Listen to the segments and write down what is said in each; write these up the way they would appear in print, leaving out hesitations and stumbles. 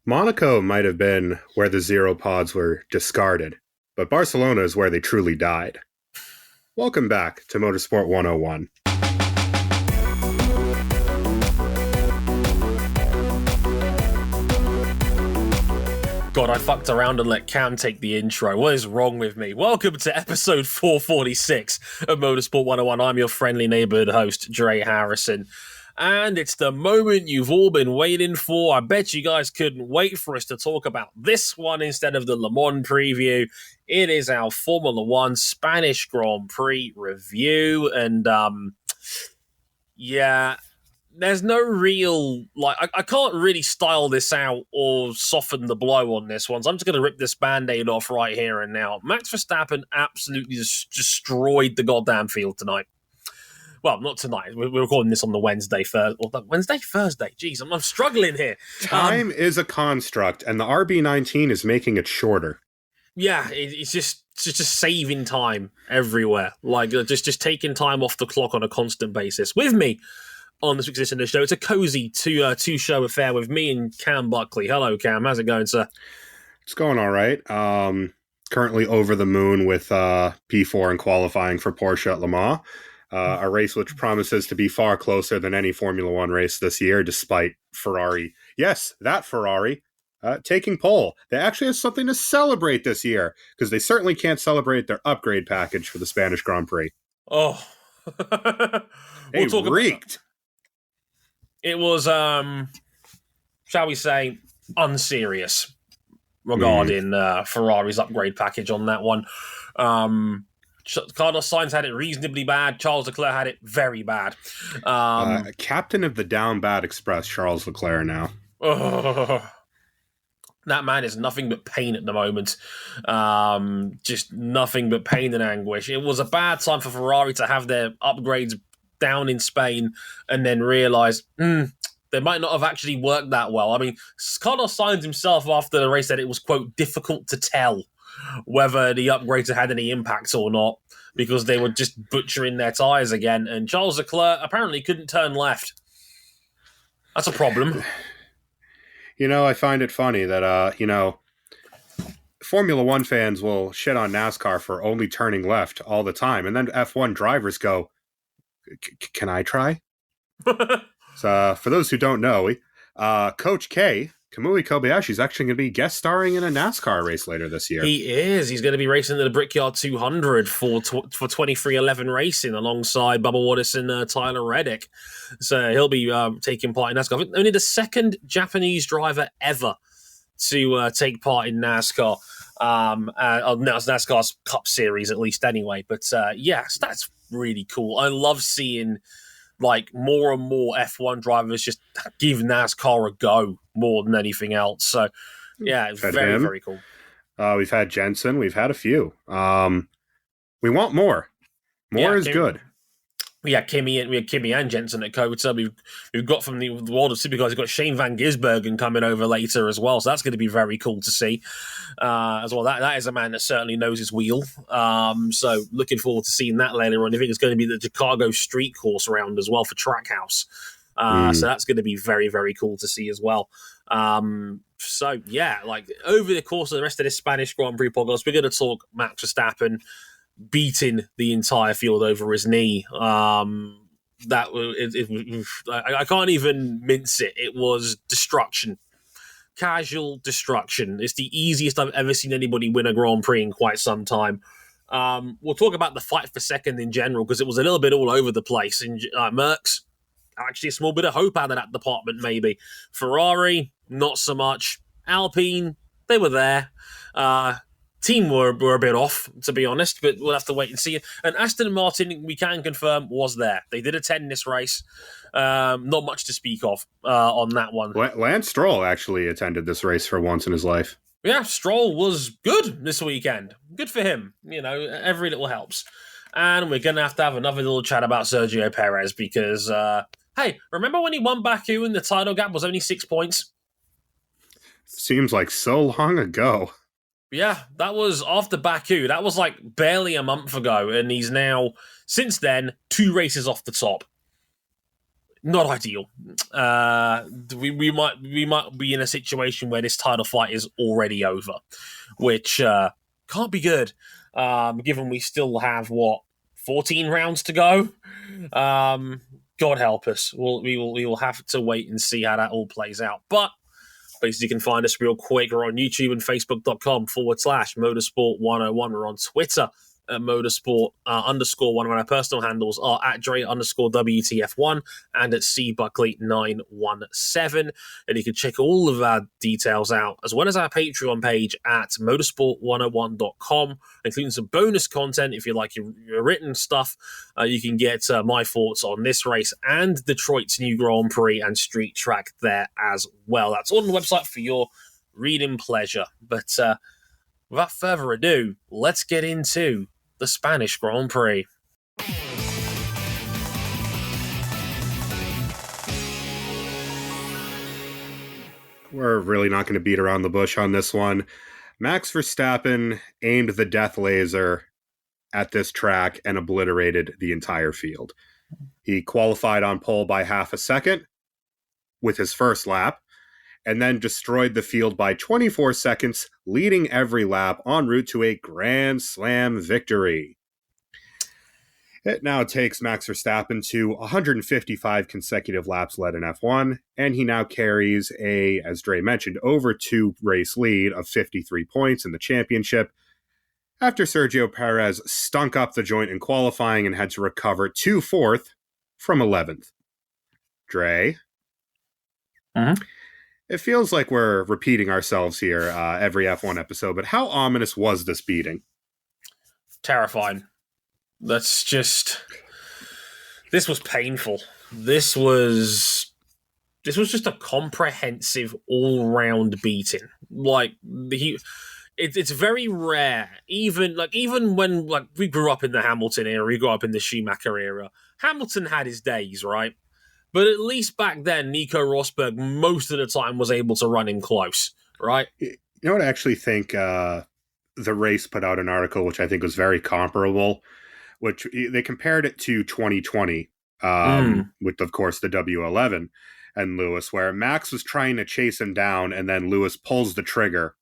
Monaco might have been where the zero pods were discarded, but Barcelona is where they truly died. Welcome back to Motorsport 101. God, I fucked around and let Cam take the intro. What is wrong with me? Welcome to episode 446 of Motorsport 101. I'm your friendly neighborhood host, Dre Harrison. And it's the moment you've all been waiting for. I bet you guys couldn't wait for us to talk about this one instead of the Le Mans preview. It is our Formula One Spanish Grand Prix review. And, there's no real, I can't really style this out or soften the blow on this one, so I'm just going to rip this Band-Aid off right here and now. Max Verstappen absolutely destroyed the goddamn field tonight. Well, not tonight. We're recording this on the Thursday? Jeez, I'm struggling here. Time is a construct, and the RB19 is making it shorter. Yeah, it's just saving time everywhere. Just taking time off the clock on a constant basis. With me on this week's edition of the show, it's a cozy two-show affair with me and Cam Buckley. Hello, Cam. How's it going, sir? It's going all right. Currently over the moon with P4 and qualifying for Porsche at Le Mans. A race which promises to be far closer than any Formula One race this year, despite Ferrari. Yes, that Ferrari taking pole. They actually have something to celebrate this year, because they certainly can't celebrate their upgrade package for the Spanish Grand Prix. Oh. They reeked. It was, shall we say, unserious regarding Ferrari's upgrade package on that one. Carlos Sainz had it reasonably bad. Charles Leclerc had it very bad. Captain of the Down Bad Express, Charles Leclerc now. That man is nothing but pain at the moment. Just nothing but pain and anguish. It was a bad time for Ferrari to have their upgrades down in Spain and then realise they might not have actually worked that well. I mean, Carlos Sainz himself after the race said it was, quote, difficult to tell whether the upgrades had any impact or not, because they were just butchering their tyres again. And Charles Leclerc apparently couldn't turn left. That's a problem. I find it funny that, Formula One fans will shit on NASCAR for only turning left all the time. And then F1 drivers go, can I try? So, for those who don't know, Coach K, Kamui Kobayashi, is actually going to be guest starring in a NASCAR race later this year. He is. He's going to be racing in the Brickyard 200 for 2311 Racing alongside Bubba Wattis and Tyler Reddick. So he'll be taking part in NASCAR. I think only the second Japanese driver ever to take part in NASCAR. NASCAR's Cup Series, at least, anyway. But yes, that's really cool. I love seeing more and more F1 drivers just give NASCAR a go more than anything else. So yeah, it's very, very cool. We've had Jensen. We've had a few. We want more. More is good. We had Kimi and Jensen at Kota. We've got from the world of Supercars, we've got Shane Van Gisbergen coming over later as well. So that's going to be very cool to see as well. That is a man that certainly knows his wheel. So looking forward to seeing that later on. I think it's going to be the Chicago Street Course round as well for Trackhouse. So that's going to be very, very cool to see as well. So yeah, over the course of the rest of this Spanish Grand Prix podcast, we're going to talk Max Verstappen beating the entire field over his knee. I can't even mince it. It was destruction. Casual destruction. It's the easiest I've ever seen anybody win a Grand Prix in quite some time. We'll talk about the fight for second in general, because it was a little bit all over the place. In Merckx, actually a small bit of hope out of that department, maybe. Ferrari, not so much. Alpine, they were there. Team were a bit off, to be honest, but we'll have to wait and see. And Aston Martin, we can confirm, was there. They did attend this race. Not much to speak of on that one. Lance Stroll actually attended this race for once in his life. Yeah, Stroll was good this weekend. Good for him. Every little helps. And we're going to have another little chat about Sergio Perez because, hey, remember when he won Baku and the title gap was only 6 points? Seems like so long ago. Yeah, that was after Baku. That was barely a month ago, and he's now, since then, 2 races off the top. Not ideal. We might be in a situation where this title fight is already over, which can't be good. Given we still have 14 rounds to go. God help us. We will have to wait and see how that all plays out. But basically, you can find us real quick. We're on YouTube and Facebook.com/Motorsport101. We're on Twitter at Motorsport _101. Our personal handles are at Dre _WTF1 and at CBuckley917. And you can check all of our details out, as well as our Patreon page at motorsport101.com, including some bonus content. If you like your written stuff, you can get my thoughts on this race and Detroit's new Grand Prix and street track there as well. That's all on the website for your reading pleasure. But without further ado, let's get into the Spanish Grand Prix. We're really not going to beat around the bush on this one. Max Verstappen aimed the death laser at this track and obliterated the entire field. He qualified on pole by half a second with his first lap, and then destroyed the field by 24 seconds, leading every lap en route to a Grand Slam victory. It now takes Max Verstappen to 155 consecutive laps led in F1, and he now carries a, as Dre mentioned, over 2 race lead of 53 points in the championship, after Sergio Perez stunk up the joint in qualifying and had to recover to 4th from 11th. Dre? Mm-hmm. It feels like we're repeating ourselves here every F1 episode, but how ominous was this beating? Terrifying. This was painful. This was just a comprehensive all-round beating. Like, it's very rare. Even when we grew up in the Hamilton era, we grew up in the Schumacher era. Hamilton had his days, right? But at least back then, Nico Rosberg most of the time was able to run him close, right? You know what? I actually think the race put out an article which I think was very comparable, which they compared it to 2020 with, of course, the W11 and Lewis, where Max was trying to chase him down, and then Lewis pulls the trigger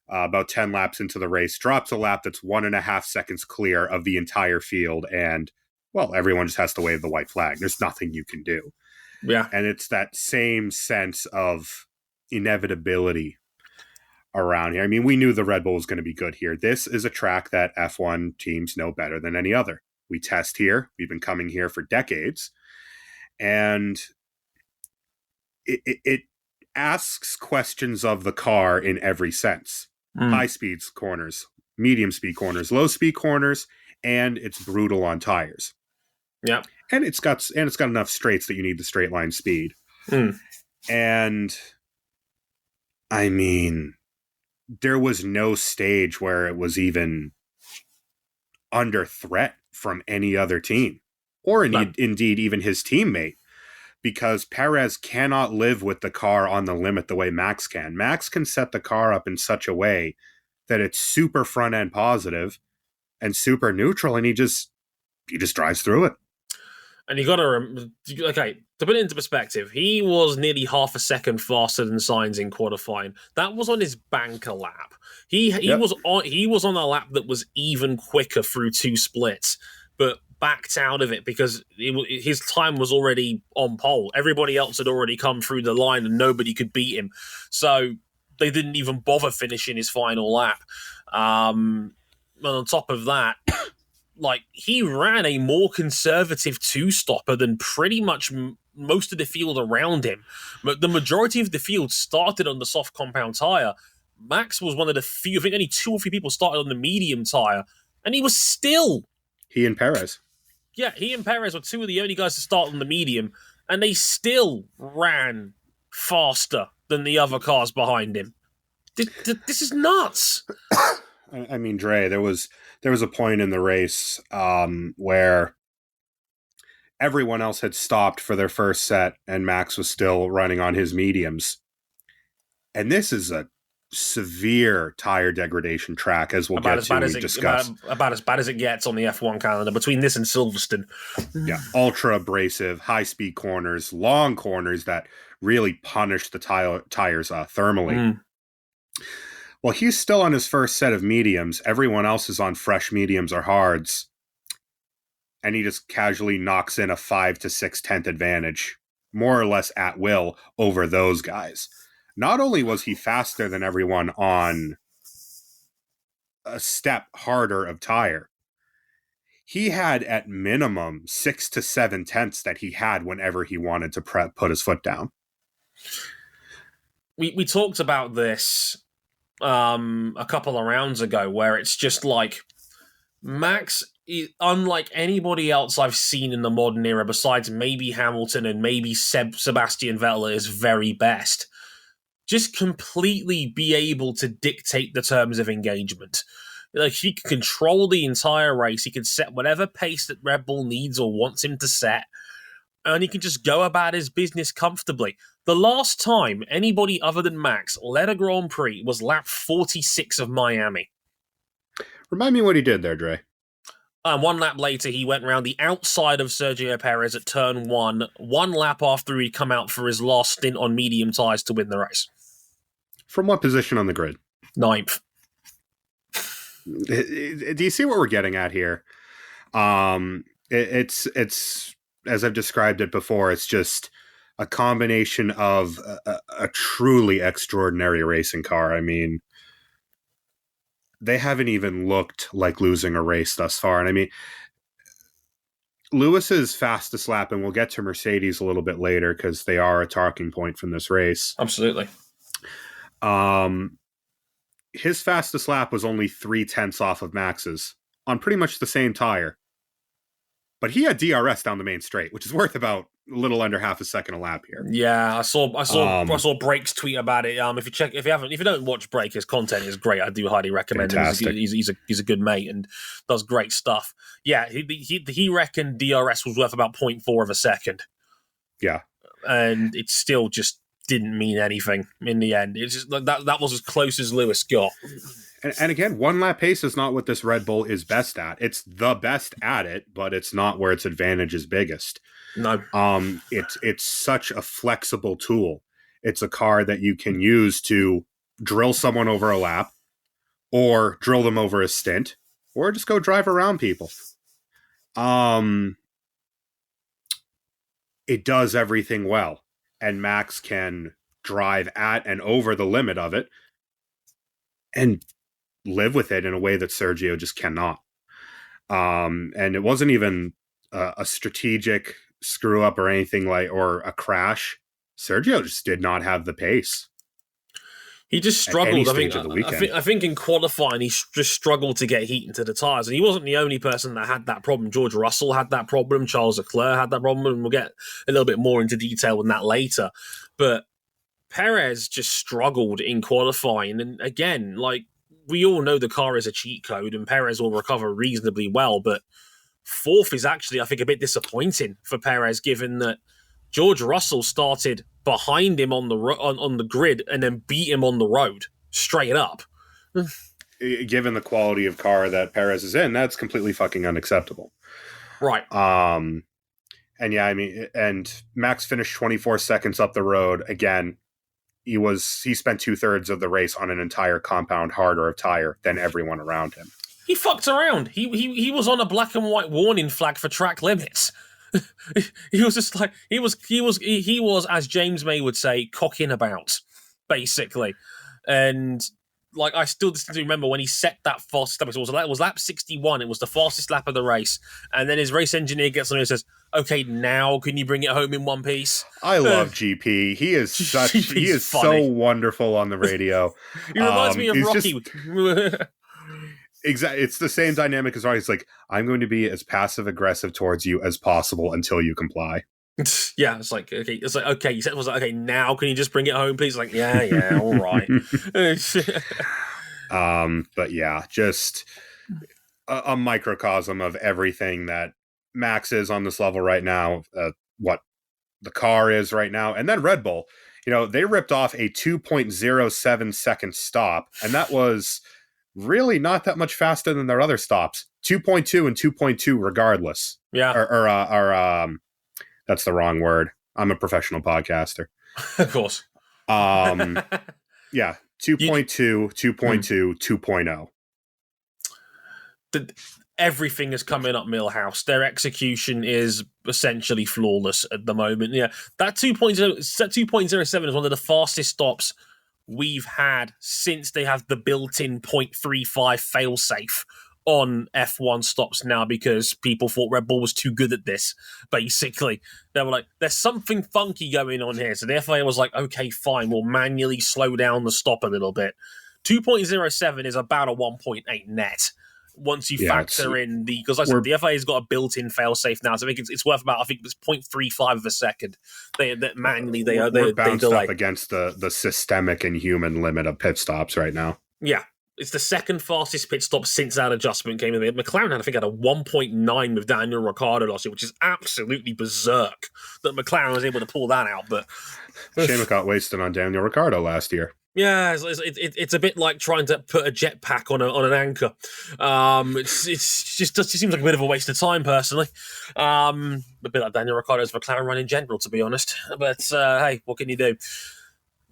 about 10 laps into the race, drops a lap that's 1.5 seconds clear of the entire field, and, well, everyone just has to wave the white flag. There's nothing you can do. Yeah. And it's that same sense of inevitability around here. I mean, we knew the Red Bull was going to be good here. This is a track that F1 teams know better than any other. We test here. We've been coming here for decades. And it asks questions of the car in every sense. High speed corners, medium speed corners, low speed corners, and it's brutal on tires. Yeah. And it's got enough straights that you need the straight line speed. And I mean, there was no stage where it was even under threat from any other team, or indeed even his teammate, because Perez cannot live with the car on the limit the way Max can. Max can set the car up in such a way that it's super front end positive and super neutral, and he just drives through it. And you got to, okay, to put it into perspective, he was nearly half a second faster than Sainz in qualifying. That was on his banker lap. He was on a lap that was even quicker through 2 splits, but backed out of it because his time was already on pole. Everybody else had already come through the line and nobody could beat him. So they didn't even bother finishing his final lap. And on top of that, like, he ran a more conservative 2-stopper than pretty much most of the field around him. But the majority of the field started on the soft compound tire. Max was one of the few, I think only 2 or 3 people started on the medium tire, and he was still... He and Perez. Yeah, he and Perez were 2 of the only guys to start on the medium, and they still ran faster than the other cars behind him. This is nuts. I mean, Dre, there was a point in the race where everyone else had stopped for their first set and Max was still running on his mediums. And this is a severe tire degradation track, as we'll get to. We discussed about as bad as it gets on the F1 calendar between this and Silverstone. Yeah, ultra abrasive, high speed corners, long corners that really punish the tires thermally. Well, he's still on his first set of mediums. Everyone else is on fresh mediums or hards. And he just casually knocks in a 5 to 6/10 advantage, more or less at will, over those guys. Not only was he faster than everyone on a step harder of tire, he had at minimum 6 to 7/10 that he had whenever he wanted to put his foot down. We talked about this a couple of rounds ago, where it's just like Max, unlike anybody else I've seen in the modern era, besides maybe Hamilton and maybe Sebastian Vettel, is very best. Just completely be able to dictate the terms of engagement. Like, he can control the entire race. He can set whatever pace that Red Bull needs or wants him to set, and he can just go about his business comfortably. The last time anybody other than Max led a Grand Prix was lap 46 of Miami. Remind me what he did there, Dre. One lap later, he went around the outside of Sergio Perez at turn one lap after he'd come out for his last stint on medium tyres to win the race. From what position on the grid? 9th. Do you see what we're getting at here? It's as I've described it before, it's just a combination of a truly extraordinary racing car. I mean, they haven't even looked like losing a race thus far. And I mean, Lewis's fastest lap, and we'll get to Mercedes a little bit later because they are a talking point from this race. Absolutely. His fastest lap was only 0.3 off of Max's on pretty much the same tire. But he had DRS down the main straight, which is worth about a little under half a second a lap here. Yeah, I saw Brake's tweet about it. If you don't watch Brake, his content is great. I do highly recommend it. He's a good mate and does great stuff. Yeah, he reckoned DRS was worth about 0.4 of a second. Yeah, and it still just didn't mean anything in the end. It's just like that was as close as Lewis got. And again, one lap pace is not what this Red Bull is best at. It's the best at it, but it's not where its advantage is biggest. No. It's such a flexible tool. It's a car that you can use to drill someone over a lap, or drill them over a stint, or just go drive around people. It does everything well, and Max can drive at and over the limit of it and live with it in a way that Sergio just cannot. And it wasn't even a strategic screw up or anything or a crash. Sergio just did not have the pace. He just struggled. I think in qualifying, he just struggled to get heat into the tyres. And he wasn't the only person that had that problem. George Russell had that problem. Charles Leclerc had that problem. And we'll get a little bit more into detail on that later. But Perez just struggled in qualifying. And again, like, we all know the car is a cheat code and Perez will recover reasonably well. But fourth is actually, I think, a bit disappointing for Perez, given that George Russell started behind him on the grid and then beat him on the road straight up. Given the quality of car that Perez is in, that's completely fucking unacceptable. Right. And yeah, I mean, and Max finished 24 seconds up the road. Again, he spent 2/3 of the race on an entire compound harder of tire than everyone around him. He fucked around. He was on a black and white warning flag for track limits. He was just like he was, as James May would say, cocking about, basically. And like, I still distinctly remember when he set that fastest lap. It was lap 61. It was the fastest lap of the race. And then his race engineer gets on and says, "Okay, now can you bring it home in one piece?" I love GP. He is so wonderful on the radio. He reminds me of Rocky. Exactly. It's the same dynamic as Rocky. It's like, I'm going to be as passive aggressive towards you as possible until you comply. Yeah, it's like, okay. It's like, okay, you said it was like, okay, now can you just bring it home, please? Like, yeah, all right. But yeah, just a microcosm of everything that Max is on this level right now, what the car is right now, and then Red Bull. they ripped off a 2.07 second stop, and that was really not that much faster than their other stops. 2.2 and 2.2 regardless. Yeah. Or that's the wrong word. I'm a professional podcaster. Of course. Yeah. 2.2, 2.2, 2.0. Everything is coming up Millhouse. Their execution is essentially flawless at the moment. Yeah, that 2.07 is one of the fastest stops we've had since they have the built-in 0.35 failsafe on F1 stops now, because people thought Red Bull was too good at this, basically. They were like, there's something funky going on here. So the FIA was like, okay, fine, we'll manually slow down the stop a little bit. 2.07 is about a 1.8 net. Once you factor in because like I said, the FIA's got a built-in failsafe now, so I think it's worth about, I think it's 0.35 of a second. We're bounced up against the systemic and human limit of pit stops right now. Yeah, it's the second fastest pit stop since that adjustment came in. McLaren, I think, had a 1.9 with Daniel Ricciardo last year, which is absolutely berserk that McLaren was able to pull that out. But shame it got wasted on Daniel Ricciardo last year. Yeah, it's a bit like trying to put a jetpack on an anchor. It just seems like a bit of a waste of time, personally. A bit like Daniel Ricciardo's McLaren run in general, to be honest. But hey, what can you do?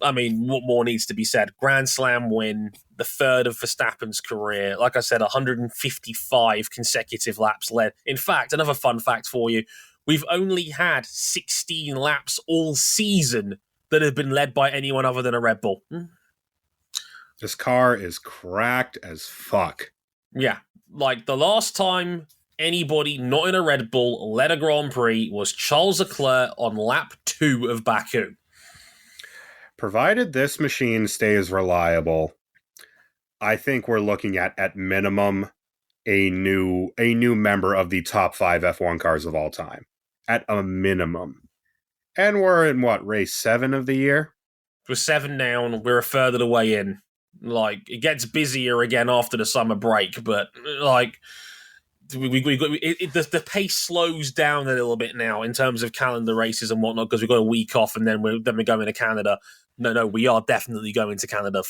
I mean, what more needs to be said? Grand Slam win, the third of Verstappen's career. Like I said, 155 consecutive laps led. In fact, another fun fact for you: we've only had 16 laps all season that have been led by anyone other than a Red Bull. This car is cracked as fuck. Yeah. Like, the last time anybody not in a Red Bull led a Grand Prix was Charles Leclerc on lap 2 of Baku. Provided this machine stays reliable, I think we're looking at minimum a new member of the top 5 F1 cars of all time. At a minimum. And we're in, race 7 of the year? We're 7 down. We're a third of the way in. Like, it gets busier again after the summer break, but, like, the pace slows down a little bit now in terms of calendar races and whatnot, because we've got a week off and then we're going to Canada. No, we are definitely going to Canada.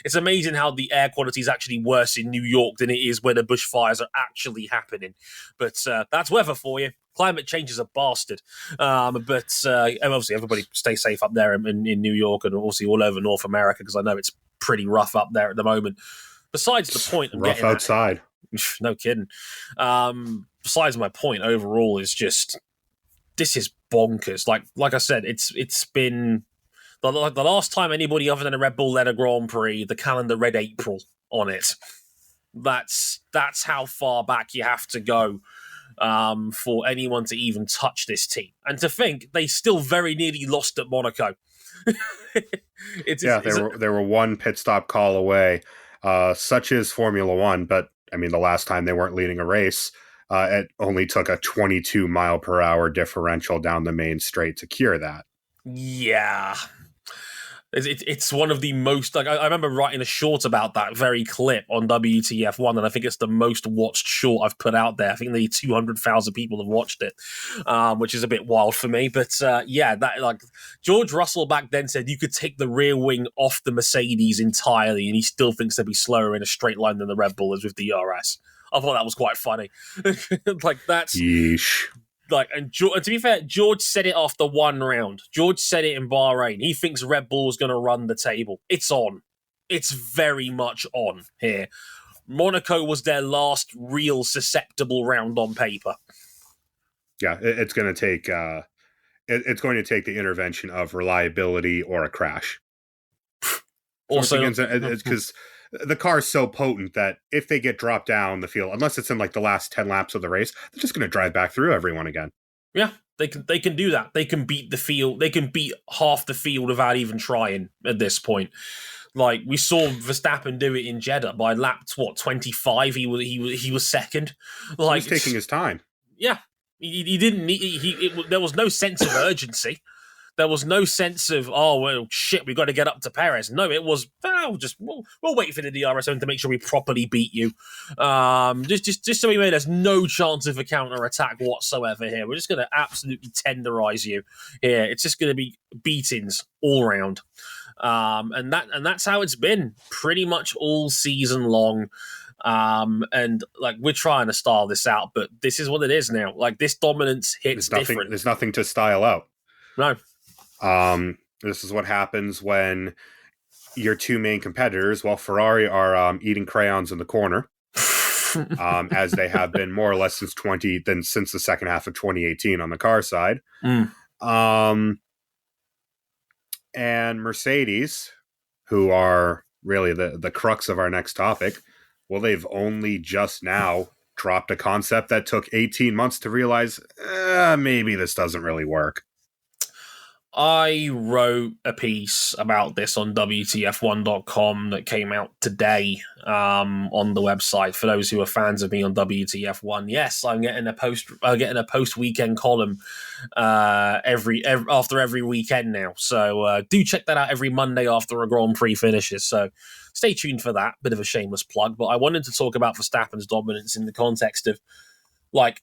It's amazing how the air quality is actually worse in New York than it is where the bushfires are actually happening. But that's weather for you. Climate change is a bastard. But obviously, everybody stay safe up there in New York and obviously all over North America, because I know it's pretty rough up there at the moment. Besides the point, rough outside. No kidding. Besides my point, overall is just, this is bonkers. Like I said, it's been the last time anybody other than a Red Bull led a Grand Prix, the calendar read April on it. That's how far back you have to go for anyone to even touch this team. And to think they still very nearly lost at Monaco. They were one pit stop call away. Such is Formula One, but I mean, the last time they weren't leading a race, it only took a 22 mile per hour differential down the main straight to cure that. Yeah. It's one of the most, like, I remember writing a short about that very clip on WTF1, and I think it's the most watched short I've put out there. I think nearly 200,000 people have watched it, which is a bit wild for me. But that George Russell back then said you could take the rear wing off the Mercedes entirely, and he still thinks they'll be slower in a straight line than the Red Bull is with DRS. I thought that was quite funny. That's yeesh. And to be fair, George said it after one round. George said it in Bahrain. He thinks Red Bull is going to run the table. It's on. It's very much on here. Monaco was their last real susceptible round on paper. Yeah, it's going to take. It's going to take the intervention of reliability or a crash. Also, because the car is so potent that if they get dropped down the field, unless it's in like the last 10 laps of the race, they're just going to drive back through everyone again. Yeah, they can do that. They can beat the field. They can beat half the field without even trying at this point. Like, we saw Verstappen do it in Jeddah by lap 25. He was second. Like, he was taking his time. Yeah, he didn't need. There was no sense of urgency. There was no sense of, oh, well, shit, we've got to get up to Perez. No, it was, we'll wait for the DRS-zone to make sure we properly beat you. Just so we know there's no chance of a counter-attack whatsoever here. We're just going to absolutely tenderize you here. It's just going to be beatings all around. And that's how it's been pretty much all season long. And like, we're trying to style this out, but this is what it is now. Like, this dominance hits different. There's nothing to style out. No. This is what happens when your two main competitors, while Ferrari are eating crayons in the corner, as they have been more or less since the second half of 2018 on the car side. And Mercedes, who are really the crux of our next topic, well, they've only just now dropped a concept that took 18 months to realize, maybe this doesn't really work. I wrote a piece about this on WTF1.com that came out today on the website. For those who are fans of me on WTF1, yes, I'm getting a post weekend column after every weekend now. So do check that out every Monday after a Grand Prix finishes. So stay tuned for that. Bit of a shameless plug, but I wanted to talk about Verstappen's dominance in the context of, like,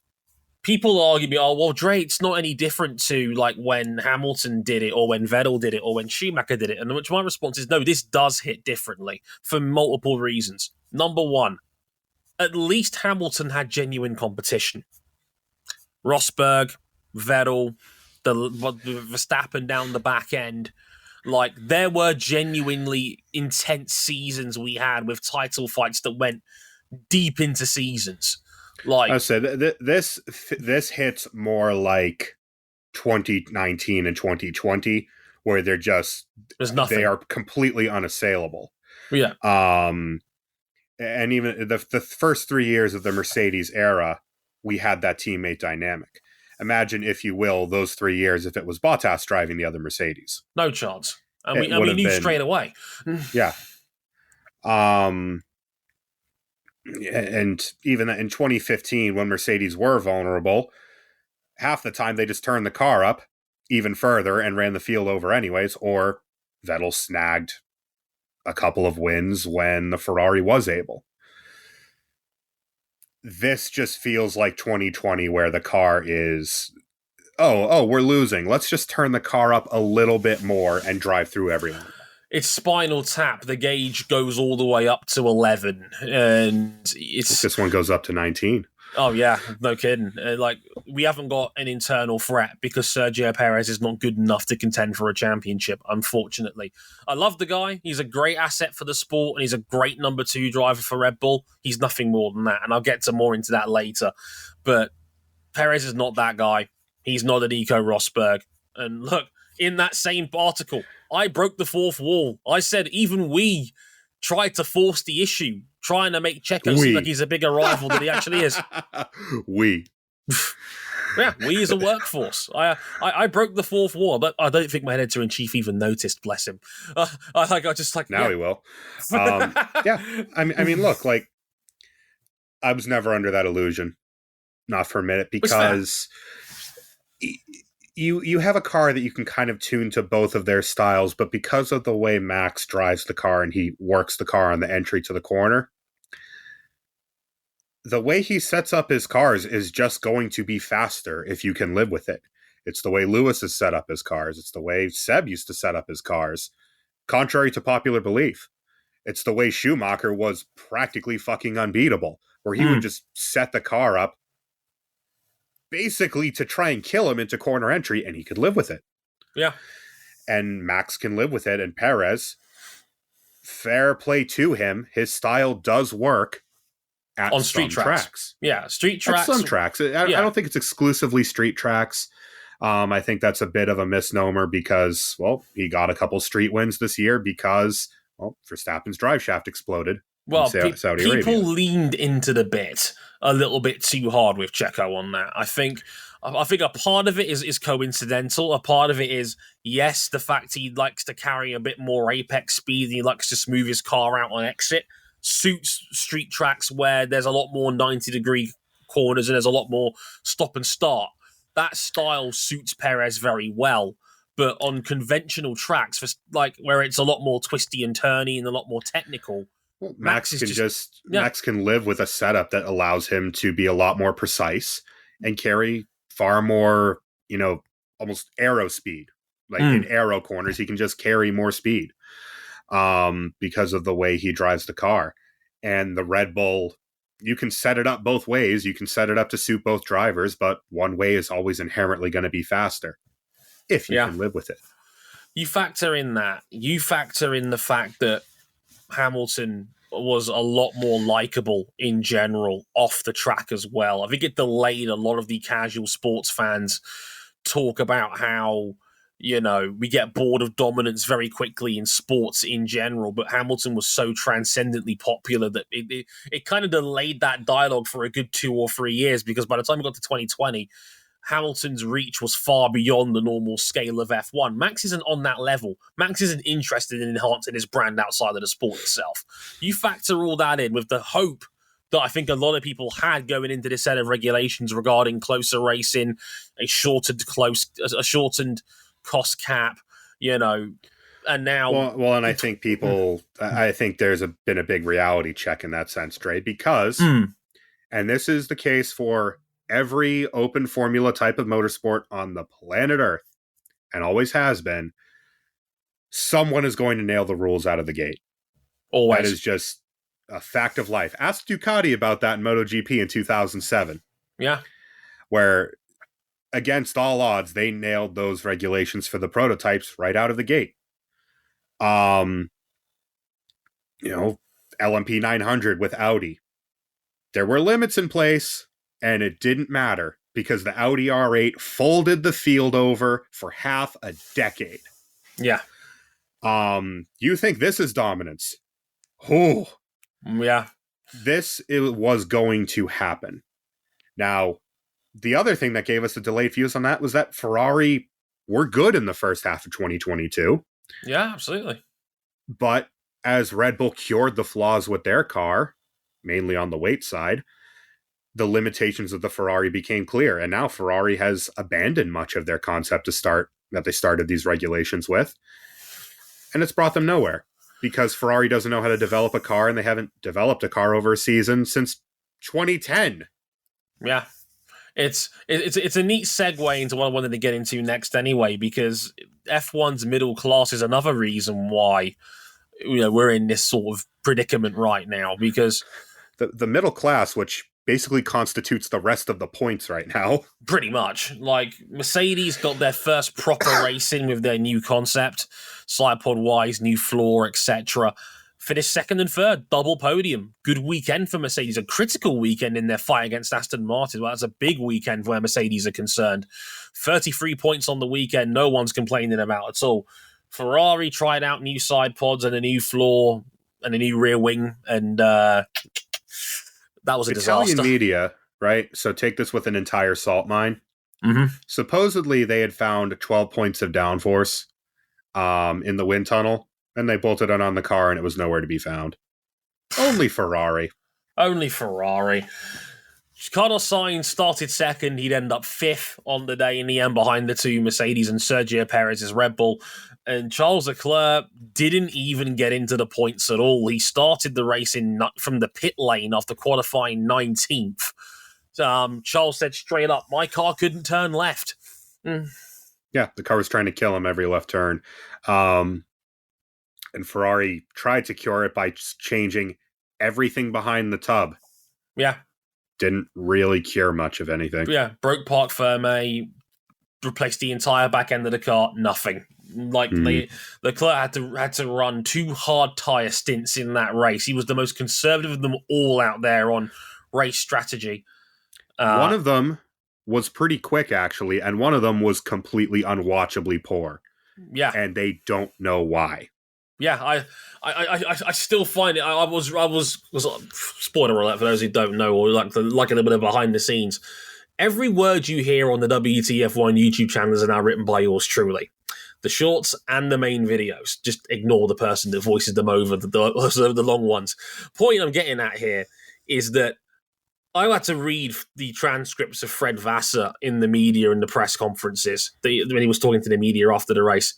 people argue me, oh, well, Dre, it's not any different to like when Hamilton did it or when Vettel did it or when Schumacher did it. And which my response is, no, this does hit differently for multiple reasons. Number one, at least Hamilton had genuine competition. Rosberg, Vettel, the Verstappen down the back end. Like, there were genuinely intense seasons we had with title fights that went deep into seasons. Like, I said, this hits more like 2019 and 2020, where there's nothing. They are completely unassailable. Yeah. And even the first 3 years of the Mercedes era, we had that teammate dynamic. Imagine, if you will, those 3 years if it was Bottas driving the other Mercedes. No chance. And we knew straight away. Yeah. And even in 2015, when Mercedes were vulnerable, half the time they just turned the car up even further and ran the field over anyways, or Vettel snagged a couple of wins when the Ferrari was able. This just feels like 2020, where the car is, we're losing. Let's just turn the car up a little bit more and drive through everyone. It's Spinal Tap. The gauge goes all the way up to 11, and this one goes up to 19. Oh yeah, no kidding. Like, we haven't got an internal threat because Sergio Perez is not good enough to contend for a championship, unfortunately. I love the guy. He's a great asset for the sport, and he's a great number 2 driver for Red Bull. He's nothing more than that, and I'll get to more into that later. But Perez is not that guy. He's not an Nico Rosberg. And look, in that same article, I broke the fourth wall. I said even we tried to force the issue, trying to make Checo seem like he's a bigger rival than he actually is. Yeah, we as a workforce. I broke the fourth wall, but I don't think my editor-in-chief even noticed, bless him. Now he will. Yeah, I mean, look, like, I was never under that illusion. Not for a minute, because you have a car that you can kind of tune to both of their styles, but because of the way Max drives the car and he works the car on the entry to the corner, the way he sets up his cars is just going to be faster if you can live with it. It's the way Lewis has set up his cars. It's the way Seb used to set up his cars, contrary to popular belief. It's the way Schumacher was practically fucking unbeatable, where he would just set the car up basically to try and kill him into corner entry, and he could live with it. Yeah. And Max can live with it, and Perez, fair play to him, his style does work on street tracks. Yeah, street tracks. At some tracks. I don't think it's exclusively street tracks. I think that's a bit of a misnomer because, well, he got a couple street wins this year because, well, Verstappen's drive shaft exploded. Well, Saudi Arabia. People leaned into the bit a little bit too hard with Checo on that. I think a part of it is coincidental. A part of it is, yes, the fact he likes to carry a bit more apex speed and he likes to smooth his car out on exit suits street tracks where there's a lot more 90-degree corners and there's a lot more stop and start. That style suits Perez very well. but on conventional tracks, for like where it's a lot more twisty and turny and a lot more technical. Well, Max can live with a setup that allows him to be a lot more precise and carry far more, almost aero speed. Like in aero corners, he can just carry more speed because of the way he drives the car. And the Red Bull, you can set it up both ways. You can set it up to suit both drivers, but one way is always inherently going to be faster if you can live with it. You factor in that. You factor in the fact that Hamilton was a lot more likable in general off the track as well. I think it delayed a lot of the casual sports fans talk about how, we get bored of dominance very quickly in sports in general, but Hamilton was so transcendently popular that it kind of delayed that dialogue for a good 2 or 3 years, because by the time we got to 2020, Hamilton's reach was far beyond the normal scale of F1. Max isn't on that level. Max isn't interested in enhancing his brand outside of the sport itself. You factor all that in with the hope that I think a lot of people had going into this set of regulations regarding closer racing, a shortened cost cap, and now... Well, and I think I think there's been a big reality check in that sense, Dre, because, and this is the case for every open formula type of motorsport on the planet Earth, and always has been, someone is going to nail the rules out of the gate. Always. That is just a fact of life. Ask Ducati about that in MotoGP in 2007. Yeah. Where, against all odds, they nailed those regulations for the prototypes right out of the gate. LMP 900 with Audi. There were limits in place, and it didn't matter because the Audi R8 folded the field over for half a decade. Yeah. You think this is dominance? Oh. Yeah. It was going to happen. Now, the other thing that gave us a delayed fuse on that was that Ferrari were good in the first half of 2022. Yeah, absolutely. But as Red Bull cured the flaws with their car, mainly on the weight side, the limitations of the Ferrari became clear. And now Ferrari has abandoned much of their concept that they started these regulations with. And it's brought them nowhere because Ferrari doesn't know how to develop a car, and they haven't developed a car over a season since 2010. Yeah. It's a neat segue into what I wanted to get into next anyway, because F1's middle class is another reason why we're in this sort of predicament right now, because the middle class, which basically constitutes the rest of the points right now. Pretty much. Like, Mercedes got their first proper racing with their new concept, sidepod-wise, new floor, etc. Finished second and third, double podium. Good weekend for Mercedes. A critical weekend in their fight against Aston Martin. Well, that's a big weekend where Mercedes are concerned. 33 points on the weekend, no one's complaining about at all. Ferrari tried out new side pods and a new floor and a new rear wing, and that was a disaster. Italian media, right? So take this with an entire salt mine. Mm-hmm. Supposedly they had found 12 points of downforce in the wind tunnel, and they bolted it on the car, and it was nowhere to be found. Only Ferrari. Only Ferrari. Carlos Sainz started second. He'd end up fifth on the day in the end behind the two Mercedes and Sergio Perez's Red Bull. And Charles Leclerc didn't even get into the points at all. He started the race from the pit lane after qualifying 19th. Charles said straight up, my car couldn't turn left. Yeah, the car was trying to kill him every left turn. And Ferrari tried to cure it by just changing everything behind the tub. Yeah. Didn't really cure much of anything. Yeah, broke parc fermé, replaced the entire back end of the car, nothing. Like, Leclerc had to run 2 hard tyre stints in that race. He was the most conservative of them all out there on race strategy. One of them was pretty quick, actually, and one of them was completely unwatchably poor. Yeah. And they don't know why. Yeah, I still find it. I was spoiler alert for those who don't know, or like a little bit of behind the scenes. Every word you hear on the WTF1 YouTube channels are now written by yours truly. The shorts and the main videos. Just ignore the person that voices them over the long ones. Point I'm getting at here is that I had to read the transcripts of Fred Vassar in the media and the press conferences when he was talking to the media after the race.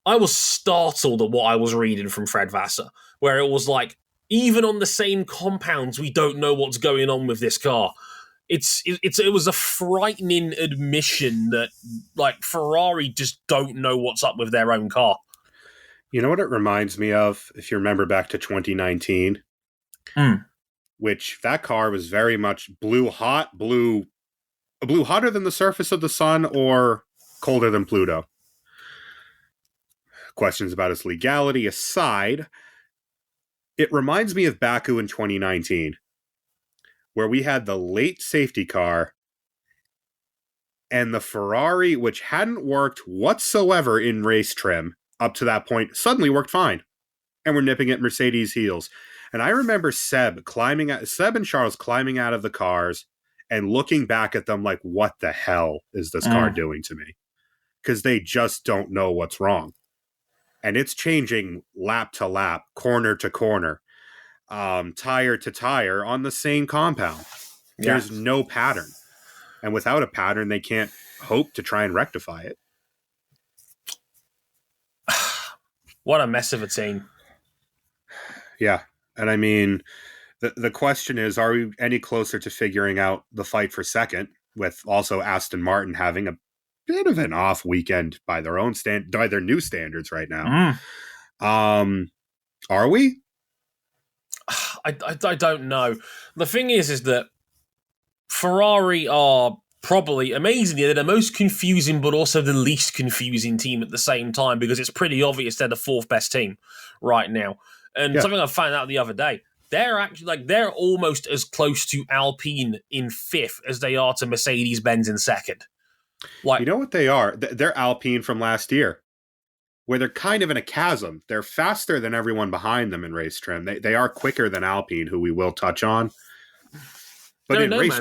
I was startled at what I was reading from Fred Vassar, where it was like, even on the same compounds, we don't know what's going on with this car. It was a frightening admission that like Ferrari just don't know what's up with their own car. You know what it reminds me of, if you remember back to 2019? Which that car was very much blew hotter than the surface of the sun or colder than Pluto. Questions about its legality aside, it reminds me of Baku in 2019, where we had the late safety car and the Ferrari, which hadn't worked whatsoever in race trim up to that point, suddenly worked fine. And we're nipping at Mercedes' heels. And I remember Seb and Charles climbing out of the cars and looking back at them like, what the hell is this car doing to me? Because they just don't know what's wrong. And it's changing lap to lap, corner to corner, tire to tire on the same compound. Yeah. There's no pattern. And without a pattern, they can't hope to try and rectify it. What a mess of a team. Yeah. And I mean, the question is, are we any closer to figuring out the fight for second, with also Aston Martin having a bit of an off weekend by their new standards right now? Are we? I don't know. The thing is that Ferrari are probably, amazingly, they're the most confusing but also the least confusing team at the same time, because it's pretty obvious they're the fourth best team right now. And something I found out the other day, they're almost as close to Alpine in fifth as they are to Mercedes-Benz in second. Like, you know what they are? They're Alpine from last year, where they're kind of in a chasm. They're faster than everyone behind them in race trim. They are quicker than Alpine, who we will touch on. But in race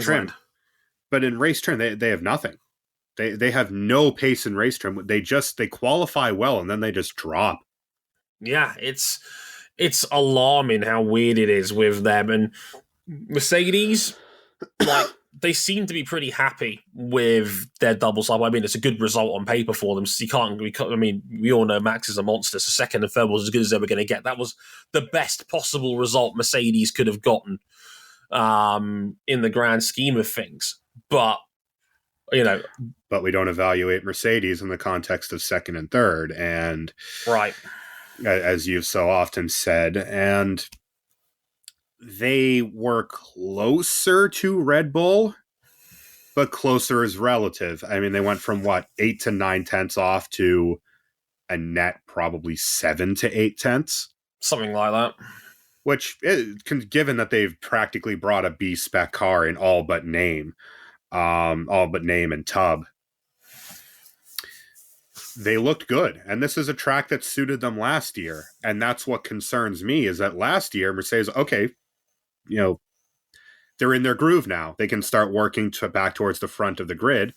trim, they have nothing. They have no pace in race trim. They qualify well and then they just drop. Yeah, it's alarming how weird it is with them. And Mercedes, like, they seem to be pretty happy with their double side. I mean, it's a good result on paper for them. So we all know Max is a monster. So second and third was as good as they were going to get. That was the best possible result Mercedes could have gotten in the grand scheme of things. But we don't evaluate Mercedes in the context of second and third. And right, as you've so often said, and they were closer to Red Bull, but closer is relative. I mean, they went from 8 to 9 tenths off to a net probably 7 to 8 tenths. Something like that. Which, given that they've practically brought a B-spec car in all but name and tub, they looked good. And this is a track that suited them last year. And that's what concerns me, is that last year, Mercedes, okay, they're in their groove now. They can start working back towards the front of the grid.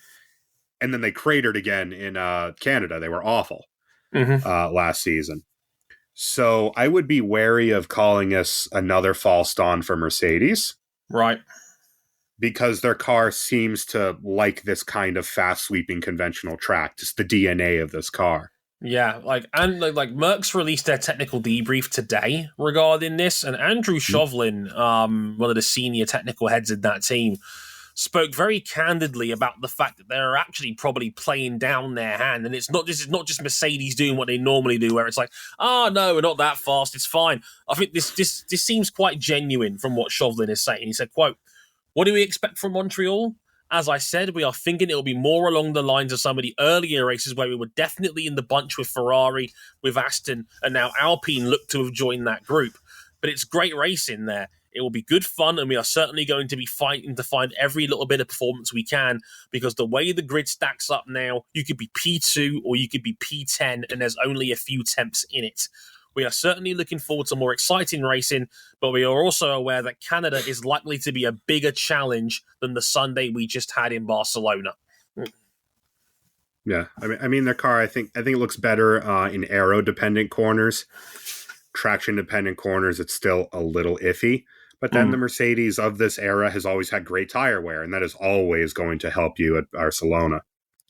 And then they cratered again in Canada. They were awful last season. So I would be wary of calling this another false dawn for Mercedes. Right. Because their car seems to like this kind of fast sweeping conventional track. Just the DNA of this car. Yeah, Merck's released their technical debrief today regarding this, and Andrew Chauvelin, one of the senior technical heads in that team, spoke very candidly about the fact that they're actually probably playing down their hand, and it's not just Mercedes doing what they normally do, where it's like, no, we're not that fast, it's fine. I think this seems quite genuine from what Chauvelin is saying. He said, quote, "What do we expect from Montreal? As I said, we are thinking it'll be more along the lines of some of the earlier races where we were definitely in the bunch with Ferrari, with Aston, and now Alpine look to have joined that group. But it's great racing there. It will be good fun, and we are certainly going to be fighting to find every little bit of performance we can, because the way the grid stacks up now, you could be P2 or you could be P10, and there's only a few tenths in it. We are certainly looking forward to more exciting racing, but we are also aware that Canada is likely to be a bigger challenge than the Sunday we just had in Barcelona." Yeah, I mean their car, I think it looks better in aero-dependent corners. Traction-dependent corners, it's still a little iffy. But then the Mercedes of this era has always had great tire wear, and that is always going to help you at Barcelona.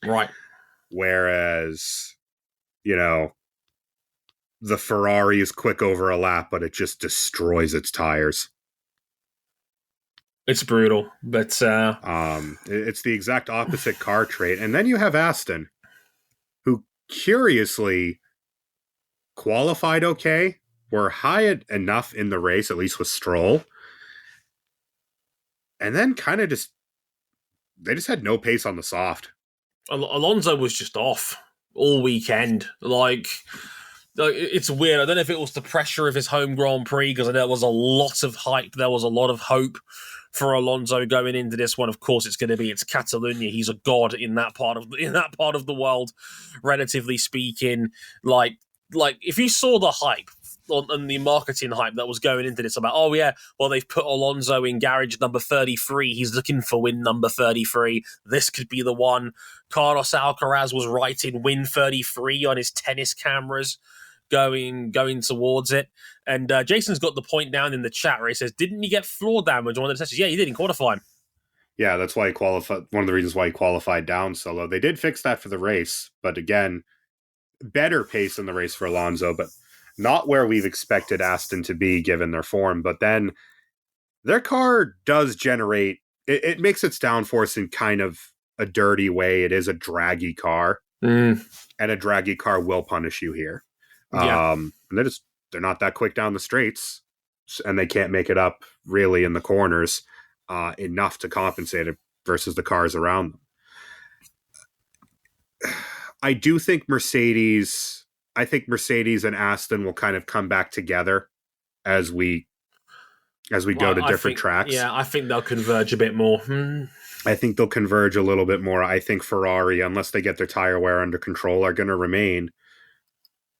Right. Whereas, the Ferrari is quick over a lap, but it just destroys its tires. It's brutal, but it's the exact opposite car trait. And then you have Aston, who curiously qualified okay, were high enough in the race, at least with Stroll, and then kind of they just had no pace on the soft. Alonso was just off all weekend. Like, it's weird. I don't know if it was the pressure of his home Grand Prix, because there was a lot of hype. There was a lot of hope for Alonso going into this one. Of course, it's Catalonia. He's a god in that part of the world, relatively speaking. Like if you saw the hype and the marketing hype that was going into this about, oh yeah, well, they've put Alonso in garage number 33. He's looking for win number 33. This could be the one. Carlos Alcaraz was writing win 33 on his tennis cameras, going towards it. And Jason's got the point down in the chat where he says, didn't he get floor damage on one of the tests? Yeah, he did in qualifying. Yeah, that's why he qualified. One of the reasons why he qualified down so low. They did fix that for the race, but again, better pace in the race for Alonso, but not where we've expected Aston to be given their form. But then their car does generate, it makes its downforce in kind of a dirty way. It is a draggy car, and a draggy car will punish you here. Yeah. And they're not that quick down the straights, and they can't make it up really in the corners enough to compensate it versus the cars around them. I do think Mercedes and Aston will kind of come back together as we go to different tracks. Yeah, I think they'll converge a bit more. I think they'll converge a little bit more. I think Ferrari, unless they get their tire wear under control, are going to remain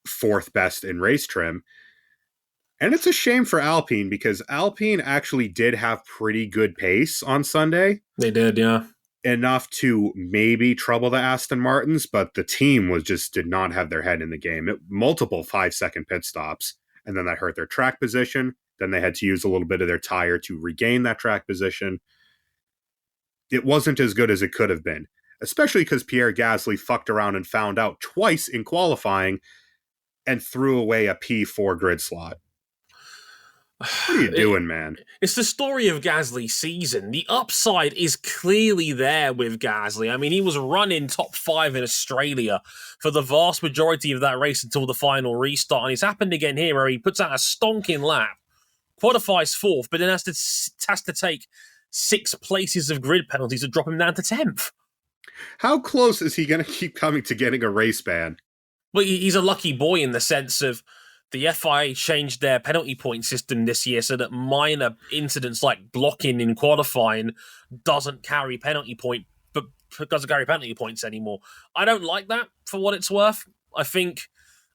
fourth best in race trim. And it's a shame for Alpine, because Alpine actually did have pretty good pace on Sunday. They did, yeah. Enough to maybe trouble the Aston Martins, but the team did not have their head in the game. Multiple 5-second pit stops, and then that hurt their track position. Then they had to use a little bit of their tire to regain that track position. It wasn't as good as it could have been, especially because Pierre Gasly fucked around and found out twice in qualifying and threw away a P4 grid slot. What are you doing, man? It's the story of Gasly's season. The upside is clearly there with Gasly. I mean, he was running top 5 in Australia for the vast majority of that race until the final restart. And it's happened again here, where he puts out a stonking lap, qualifies 4th, but then has to take 6 places of grid penalties to drop him down to 10th. How close is he going to keep coming to getting a race ban? Well, he's a lucky boy in the sense of the FIA changed their penalty point system this year so that minor incidents like blocking in qualifying doesn't carry penalty points anymore. I don't like that, for what it's worth. I think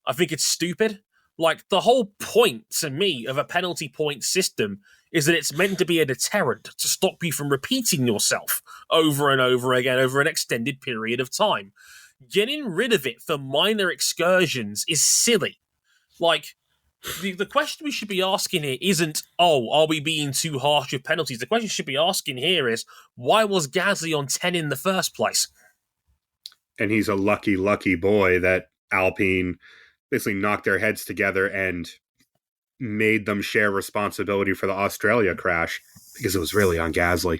it's stupid. Like, the whole point to me of a penalty point system is that it's meant to be a deterrent to stop you from repeating yourself over and over again over an extended period of time. Getting rid of it for minor excursions is silly. Like, the question we should be asking here isn't, are we being too harsh with penalties? The question we should be asking here is, why was Gasly on 10 in the first place? And he's a lucky, lucky boy that Alpine basically knocked their heads together and made them share responsibility for the Australia crash, because it was really on Gasly.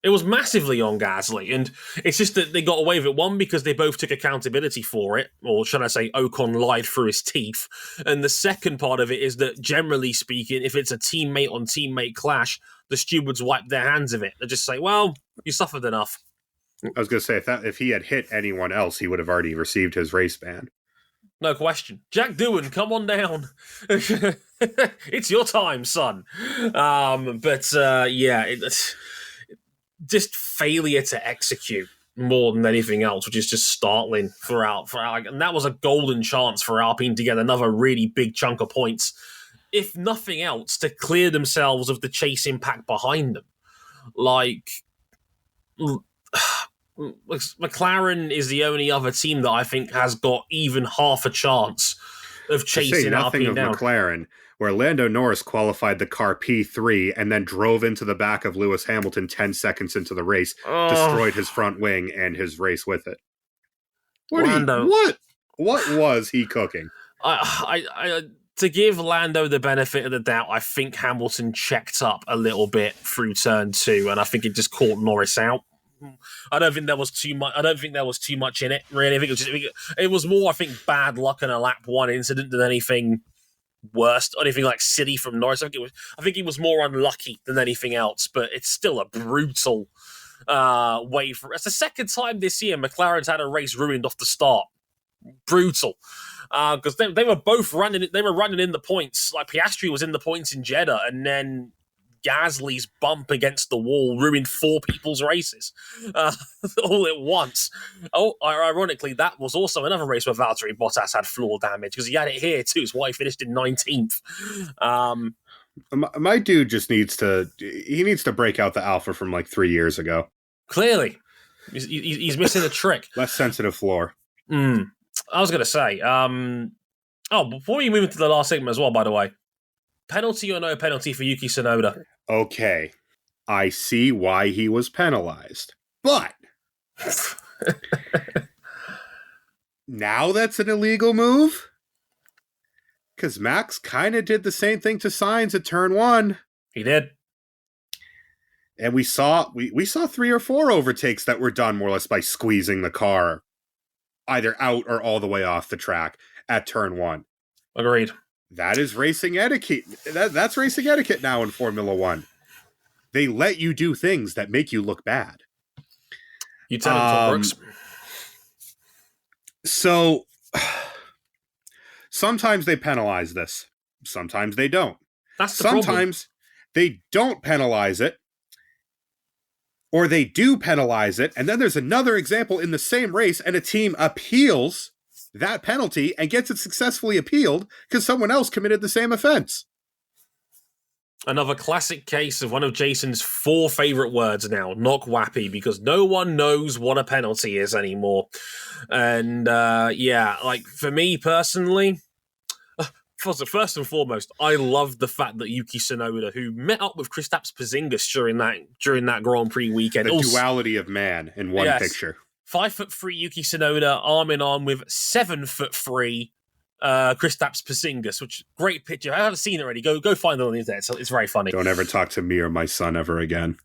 It was massively on Gasly, and it's just that they got away with it. One, because they both took accountability for it, or should I say Ocon lied through his teeth. And the second part of it is that, generally speaking, if it's a teammate on teammate clash, the stewards wipe their hands of it. They just say, well, you suffered enough. I was going to say, if he had hit anyone else, he would have already received his race ban. No question. Jack Doohan, come on down. It's your time, son. Just failure to execute more than anything else, which is just startling for and that was a golden chance for Alpine to get another really big chunk of points, if nothing else, to clear themselves of the chase impact behind them. Like, McLaren is the only other team that I think has got even half a chance of chasing nothing Alpine of down. McLaren. where Lando Norris qualified the car P3 and then drove into the back of Lewis Hamilton 10 seconds into the race, destroyed his front wing and his race with it. What was he cooking? To give Lando the benefit of the doubt, I think Hamilton checked up a little bit through turn 2, and I think it just caught Norris out. I don't think there was too much in it, really. I think it was more, I think, bad luck and a lap 1 incident than anything worse, anything like silly from Norris. I think he was more unlucky than anything else, but it's still a brutal way for. It's the second time this year McLaren's had a race ruined off the start. Brutal, because they were both running. They were running in the points. Like Piastri was in the points in Jeddah, and then Gasly's bump against the wall ruined 4 people's races all at once. Oh, ironically, that was also another race where Valtteri Bottas had floor damage because he had it here too. It's why he finished in 19th. My dude just needs to break out the alpha from like 3 years ago. Clearly, he's missing a trick. Less sensitive floor. I was going to say, before we move into the last segment as well, by the way, penalty or no penalty for Yuki Tsunoda? Okay, I see why he was penalized, but now that's an illegal move? Because Max kind of did the same thing to Sainz at turn 1. He did. And we saw 3 or 4 overtakes that were done more or less by squeezing the car either out or all the way off the track at turn 1. Agreed. That is racing etiquette. That's racing etiquette now in Formula 1. They let you do things that make you look bad. You tell them what works. So sometimes they penalize this. Sometimes they don't. That's the Sometimes they don't penalize it. Or they do penalize it, and then there's another example in the same race, and a team appeals that penalty and gets it successfully appealed because someone else committed the same offense. Another classic case of one of Jason's 4 favorite words now, knock wappy, because no one knows what a penalty is anymore. And for me personally, first and foremost, I love the fact that Yuki Tsunoda, who met up with Kristaps Porzingis during that Grand Prix weekend, the duality of man in one picture. 5'3" Yuki Tsunoda, arm in arm with 7'3" Kristaps Porzingis, which great picture. I haven't seen it already. Go find it on the internet. It's very funny. Don't ever talk to me or my son ever again.